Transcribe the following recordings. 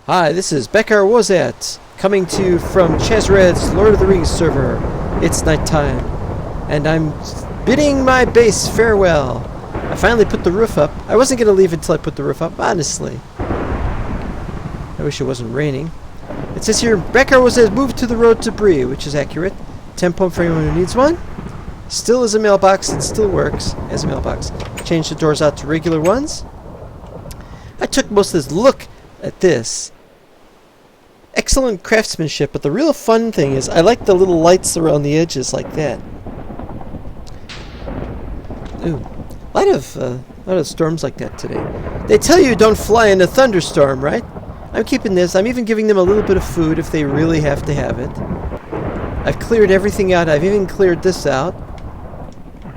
Hi, this is Becker Wozat, coming to you from Chazred's Lord of the Rings server. It's nighttime, and I'm bidding my base farewell. I finally put the roof up. I wasn't going to leave until I put the roof up, honestly. I wish it wasn't raining. It says here, Becker Wozat moved to the road to Bree, which is accurate. 10 pump for anyone who needs one. Still is a mailbox and still works as a mailbox. Changed the doors out to regular ones. I took most of this look at this. Excellent craftsmanship, but the real fun thing is I like the little lights around the edges like that. Ooh, a lot of storms like that today. They tell you don't fly in a thunderstorm, right? I'm keeping this. I'm even giving them a little bit of food if they really have to have it. I've cleared everything out. I've even cleared this out.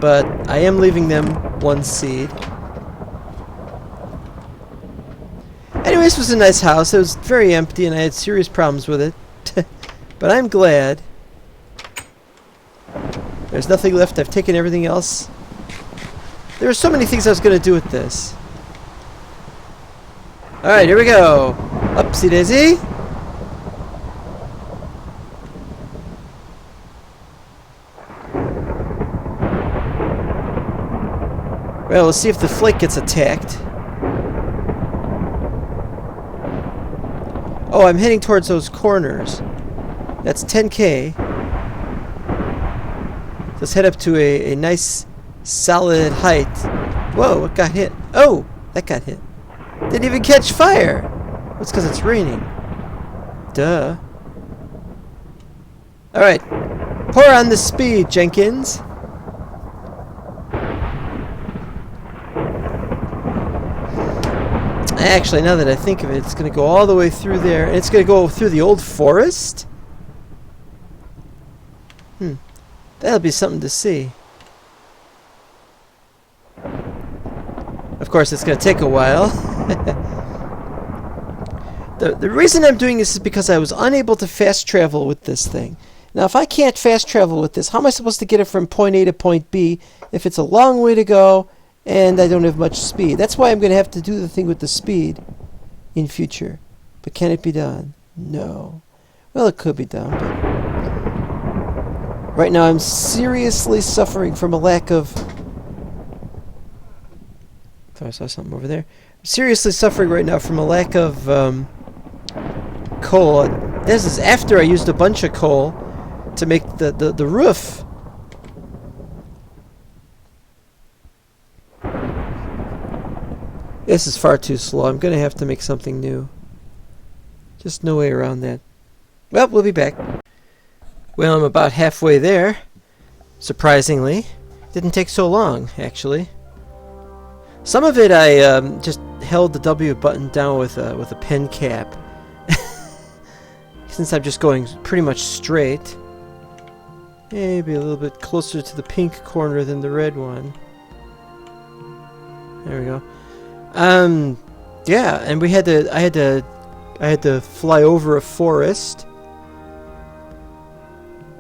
But I am leaving them one seed. Anyways, it was a nice house. It was very empty and I had serious problems with it. But I'm glad. There's nothing left. I've taken everything else. There were so many things I was going to do with this. Alright, here we go. Upsy daisy. Well, let's see if the flake gets attacked. Oh, I'm heading towards those corners. That's 10k. Let's head up to a nice, solid height. Whoa, what got hit? Oh, that got hit. Didn't even catch fire. That's because it's raining. Duh. Alright. Pour on the speed, Jenkins. Actually, now that I think of it, it's going to go all the way through there. And it's going to go through the old forest? That'll be something to see. Of course, it's going to take a while. The reason I'm doing this is because I was unable to fast travel with this thing. Now, if I can't fast travel with this, how am I supposed to get it from point A to point B if it's a long way to go and I don't have much speed? That's why I'm going to have to do the thing with the speed in future. But can it be done? No. Well, it could be done, but right now I'm seriously suffering from a lack of... Thought I saw something over there. I'm seriously suffering right now from a lack of coal. This is after I used a bunch of coal to make the roof. This is far too slow. I'm going to have to make something new. Just no way around that. Well, we'll be back. Well, I'm about halfway there. Surprisingly. Didn't take so long, actually. Some of it I just held the W button down with a pen cap. Since I'm just going pretty much straight. Maybe a little bit closer to the pink corner than the red one. There we go. Yeah, and I had to fly over a forest.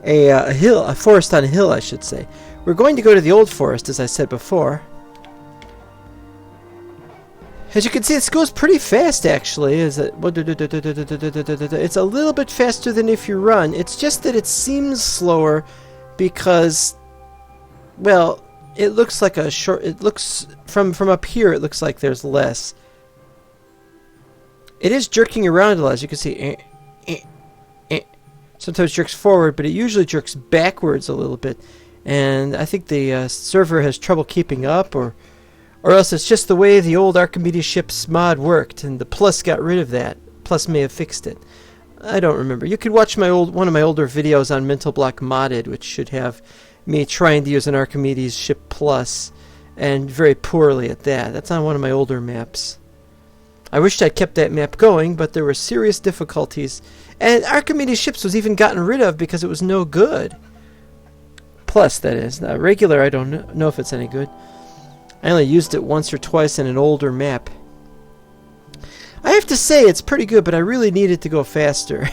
A forest on a hill, I should say. We're going to go to the old forest, as I said before. As you can see, this goes pretty fast, actually. It's a little bit faster than if you run. It's just that it seems slower because, well, it looks like a short... It looks... From up here, it looks like there's less. It is jerking around a lot, as you can see. Sometimes jerks forward, but it usually jerks backwards a little bit. And I think the server has trouble keeping up, or else it's just the way the old Archimedes ships mod worked, and the Plus got rid of that. Plus may have fixed it. I don't remember. You could watch one of my older videos on Mental Block Modded, which should have me trying to use an Archimedes ship Plus, and very poorly at that. That's on one of my older maps. I wished I'd kept that map going, but there were serious difficulties. And Archimedes ships was even gotten rid of because it was no good. Plus, that is. Regular, I don't know if it's any good. I only used it once or twice in an older map. I have to say it's pretty good, but I really needed to go faster.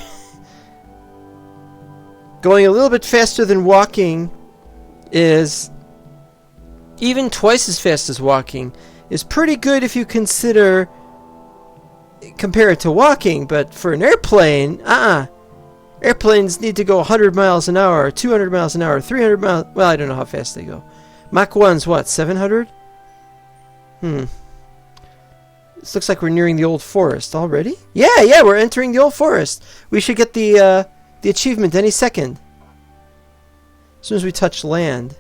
Going a little bit faster than walking is even twice as fast as walking is pretty good if you consider compare it to walking, but for an airplane, airplanes need to go 100 miles an hour, 200 miles an hour, 300 miles. Well, I don't know how fast they go. Mach 1's what, 700? This looks like we're nearing the old forest already. Yeah, we're entering the old forest. We should get the achievement any second. As soon as we touch land.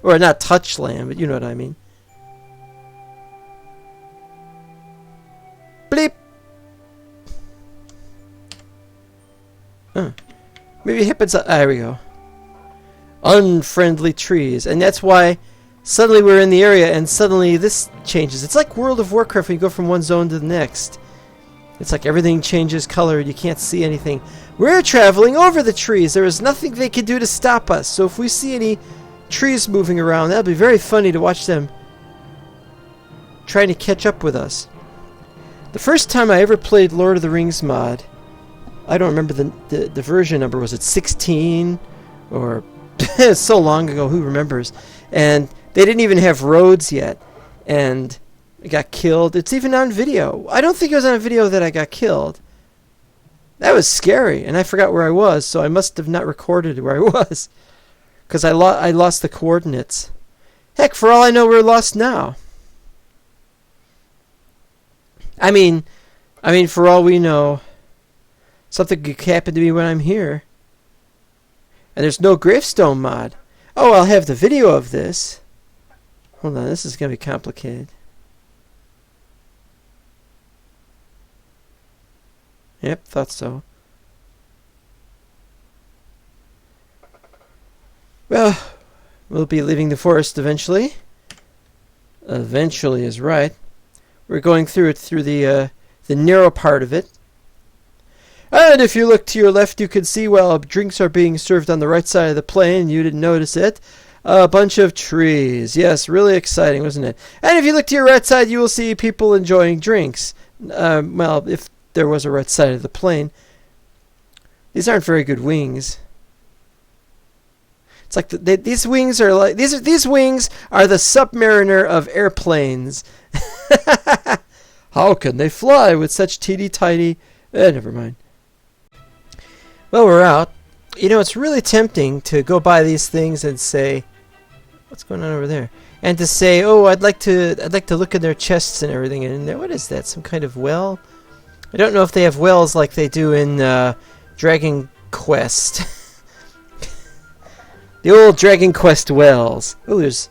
Or not touch land, but you know what I mean. Bleep! Maybe it happens. There we go. Unfriendly trees. And that's why suddenly we're in the area and suddenly this changes. It's like World of Warcraft when you go from one zone to the next. It's like everything changes color. You can't see anything. We're traveling over the trees. There is nothing they can do to stop us. So if we see any trees moving around, that'll be very funny to watch them trying to catch up with us. The first time I ever played Lord of the Rings mod, I don't remember the version number. Was it 16? Or it's so long ago, who remembers? And they didn't even have roads yet. And I got killed. It's even on video. I don't think it was on video that I got killed. That was scary. And I forgot where I was, so I must have not recorded where I was. Because I lost the coordinates. Heck, for all I know, we're lost now. I mean, for all we know, something could happen to me when I'm here. And there's no gravestone mod. Oh, I'll have the video of this. Hold on, this is going to be complicated. Yep, thought so. Well, we'll be leaving the forest eventually. Eventually is right. We're going through the narrow part of it. And if you look to your left, you can see, well, drinks are being served on the right side of the plane. You didn't notice it. A bunch of trees. Yes, really exciting, wasn't it? And if you look to your right side, you will see people enjoying drinks. Well, if there was a right side of the plane. These aren't very good wings. It's like these wings are like these wings are the Submariner of airplanes. How can they fly with such teeny-tiny? Never mind. Well, we're out. You know, it's really tempting to go by these things and say, "What's going on over there?" And to say, "Oh, I'd like to look in their chests and everything." And there, what is that? Some kind of well? I don't know if they have wells like they do in Dragon Quest. The old Dragon Quest wells. Oh, there's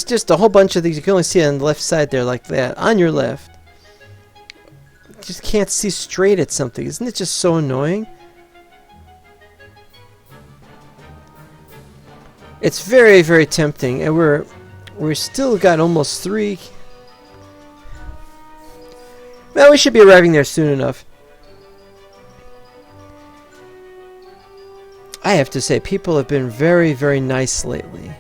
just a whole bunch of these. You can only see on the left side there like that. On your left. You just can't see straight at something. Isn't it just so annoying? It's very, very tempting. And we're still got almost 3. Well, we should be arriving there soon enough. I have to say, people have been very, very nice lately.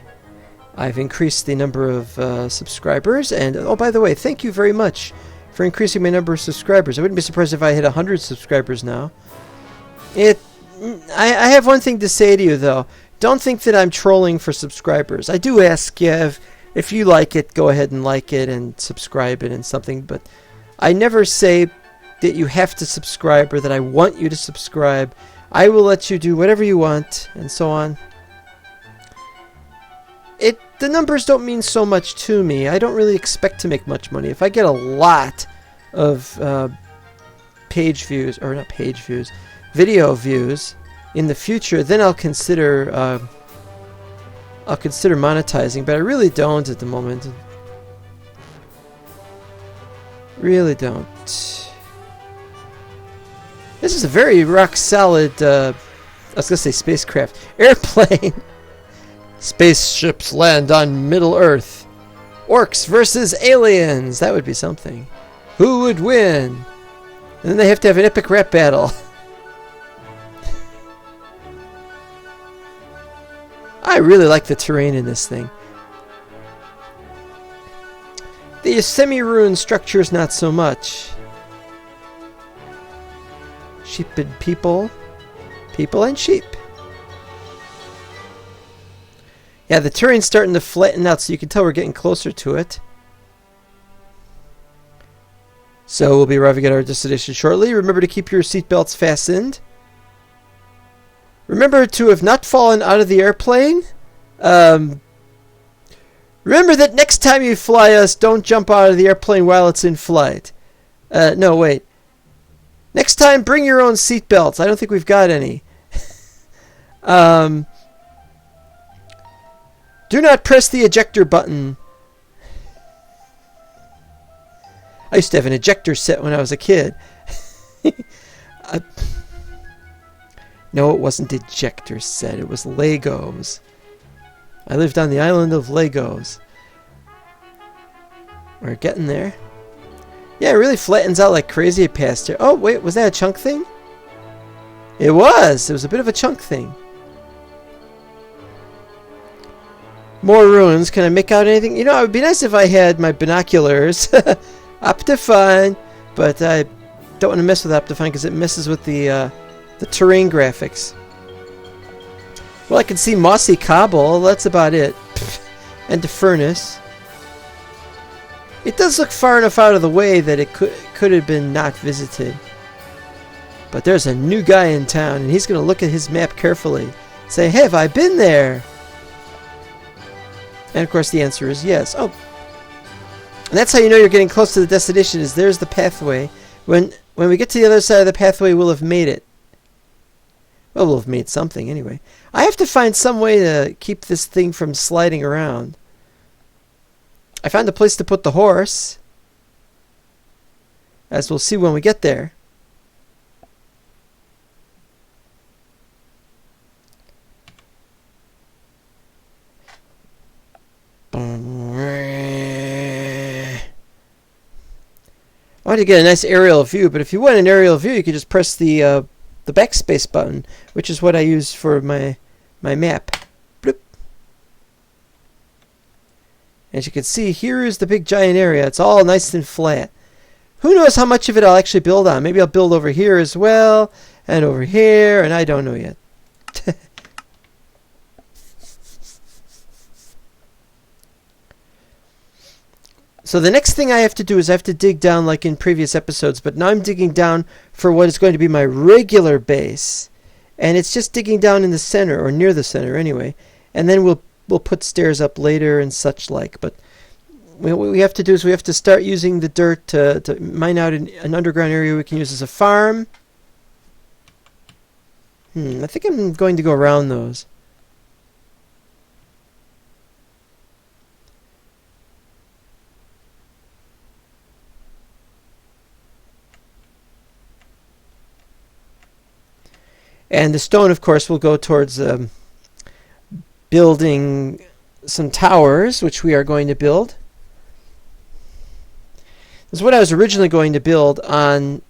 I've increased the number of subscribers, and oh, by the way, thank you very much for increasing my number of subscribers. I wouldn't be surprised if I hit 100 subscribers now. I have one thing to say to you, though. Don't think that I'm trolling for subscribers. I do ask you if you like it, go ahead and like it and subscribe it and something, but I never say that you have to subscribe or that I want you to subscribe. I will let you do whatever you want, and so on. The numbers don't mean so much to me. I don't really expect to make much money. If I get a lot of page views, or not page views, video views in the future, then I'll consider monetizing. But I really don't at the moment. Really don't. This is a very rock-solid, I was going to say spacecraft, airplane. Spaceships land on Middle Earth. Orcs versus aliens. That would be something. Who would win? And then they have to have an epic rap battle. I really like the terrain in this thing. The semi-ruined structures, not so much. Sheep and people. People and sheep. Yeah, the terrain's starting to flatten out, so you can tell we're getting closer to it. So we'll be arriving at our destination shortly. Remember to keep your seatbelts fastened. Remember to have not fallen out of the airplane. Remember that next time you fly us, don't jump out of the airplane while it's in flight. No, wait. Next time, bring your own seatbelts. I don't think we've got any. Do not press the ejector button. I used to have an ejector set when I was a kid. No, it wasn't ejector set. It was Legos. I lived on the island of Legos. We're getting there. Yeah, it really flattens out like crazy past here. Oh, wait, was that a chunk thing? It was. It was a bit of a chunk thing. More ruins. Can I make out anything? You know, it would be nice if I had my binoculars. Optifine. But I don't want to mess with Optifine because it messes with the terrain graphics. Well, I can see mossy cobble. That's about it. And the furnace. It does look far enough out of the way that it could have been not visited. But there's a new guy in town, and he's going to look at his map carefully. Say, hey, have I been there? And of course the answer is yes. Oh. And that's how you know you're getting close to the destination, is there's the pathway. When we get to the other side of the pathway, we'll have made it. Well, we'll have made something anyway. I have to find some way to keep this thing from sliding around. I found a place to put the horse, as we'll see when we get there. I wanted to get a nice aerial view, but if you want an aerial view, you could just press the backspace button, which is what I use for my map. Bloop. As you can see, here is the big giant area. It's all nice and flat. Who knows how much of it I'll actually build on? Maybe I'll build over here as well, and over here, and I don't know yet. So the next thing I have to do is I have to dig down like in previous episodes, but now I'm digging down for what is going to be my regular base. And it's just digging down in the center, or near the center anyway. And then we'll put stairs up later and such like. But what we have to do is we have to start using the dirt to mine out an underground area we can use as a farm. I think I'm going to go around those. And the stone, of course, will go towards building some towers, which we are going to build. This is what I was originally going to build on...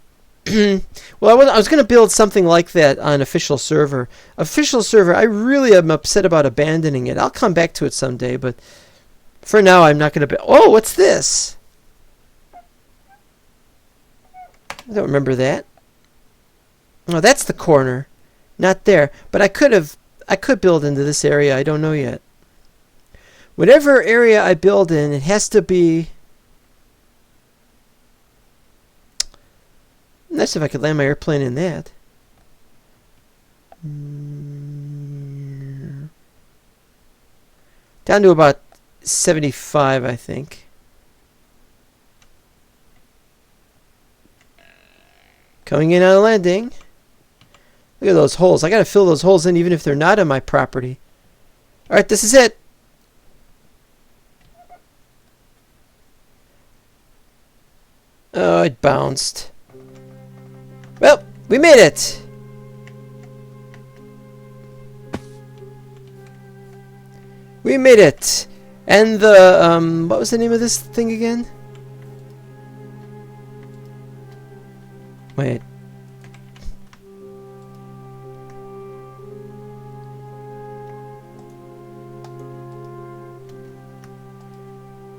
well, I was going to build something like that on official server. Official server, I really am upset about abandoning it. I'll come back to it someday, but for now I'm not going to... Oh, what's this? I don't remember that. Oh, that's the corner. Not there, but I could build into this area. I don't know yet. Whatever area I build in, it has to be nice if I could land my airplane in that. Down to about 75, I think. Coming in on a landing. Look at those holes. I gotta fill those holes in even if they're not on my property. Alright, this is it. Oh, it bounced. Well, we made it. We made it. And the, what was the name of this thing again? Wait.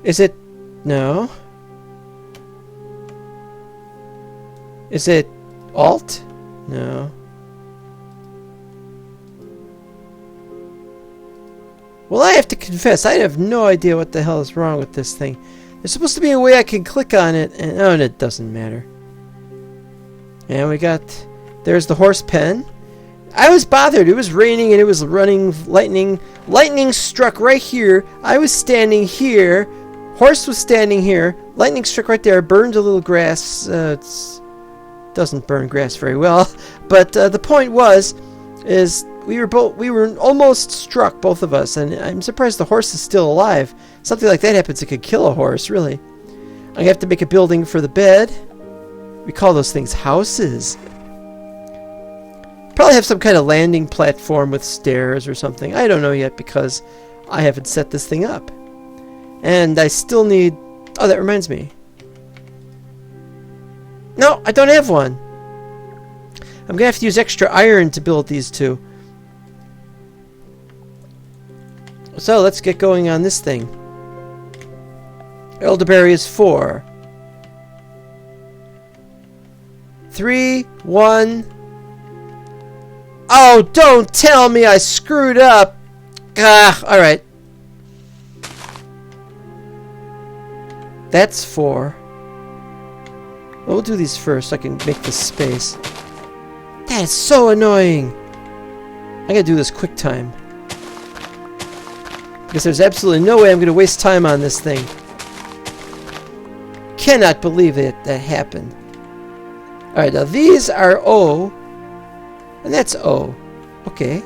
Is it... No. Is it Alt? No. Well, I have to confess, I have no idea what the hell is wrong with this thing. There's supposed to be a way I can click on it, and oh, and it doesn't matter. And we got, there's the horse pen. I was bothered. It was raining and it was running lightning. Lightning struck right here. I was standing here. Horse was standing here. Lightning struck right there. Burned a little grass. It doesn't burn grass very well. But the point is we were almost struck, both of us, and I'm surprised the horse is still alive. Something like that happens, it could kill a horse, really. I'm gonna have to make a building for the bed. We call those things houses. Probably have some kind of landing platform with stairs or something. I don't know yet because I haven't set this thing up. And I still need... Oh, that reminds me. No, I don't have one. I'm going to have to use extra iron to build these two. So, let's get going on this thing. Elderberry is 4. 3, 1... Oh, don't tell me I screwed up. Ah, alright. That's 4. Well, we'll do these first so I can make this space. That is so annoying. I gotta do this quick time. Because there's absolutely no way I'm gonna waste time on this thing. Cannot believe that happened. Alright, now these are O. And that's O. Okay.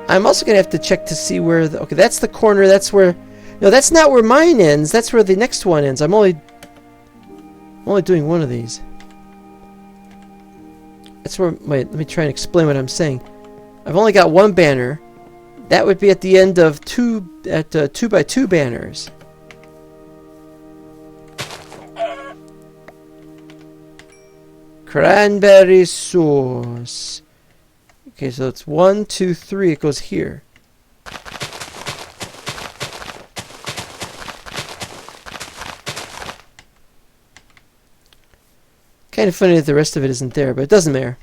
I'm also going to have to check to see where the... Okay, that's the corner. That's where... No, that's not where mine ends. That's where the next one ends. I'm only doing one of these. That's where... Wait, let me try and explain what I'm saying. I've only got one banner. That would be at the end of 2x2 banners. Cranberry sauce. Okay, so it's 1, 2, 3. It goes here. Kind of funny that the rest of it isn't there, but it doesn't matter.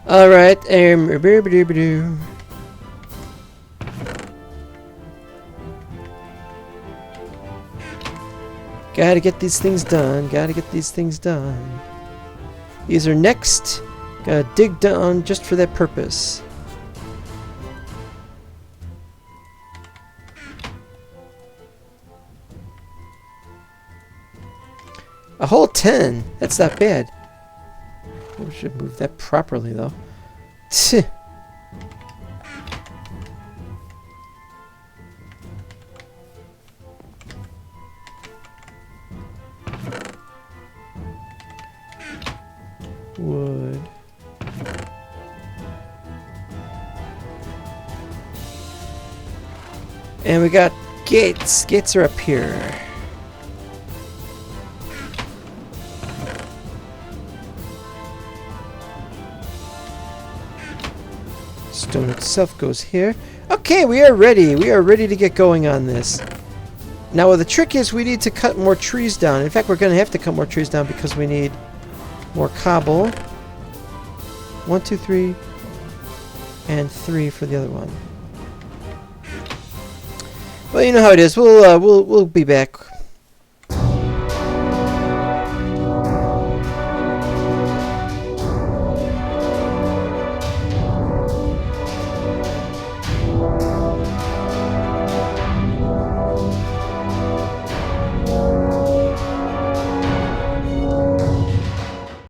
Alright, gotta get these things done. Gotta get these things done. These are next. Gotta dig down just for that purpose. A whole 10. That's not bad. We should move that properly, though. Wood. And we got gates. Gates are up here. Stone itself goes here. Okay, we are ready. We are ready to get going on this. Now, well, the trick is we need to cut more trees down. In fact, we're going to have to cut more trees down because we need more cobble. 1, 2, 3, and 3 for the other one. Well, you know how it is. We'll be back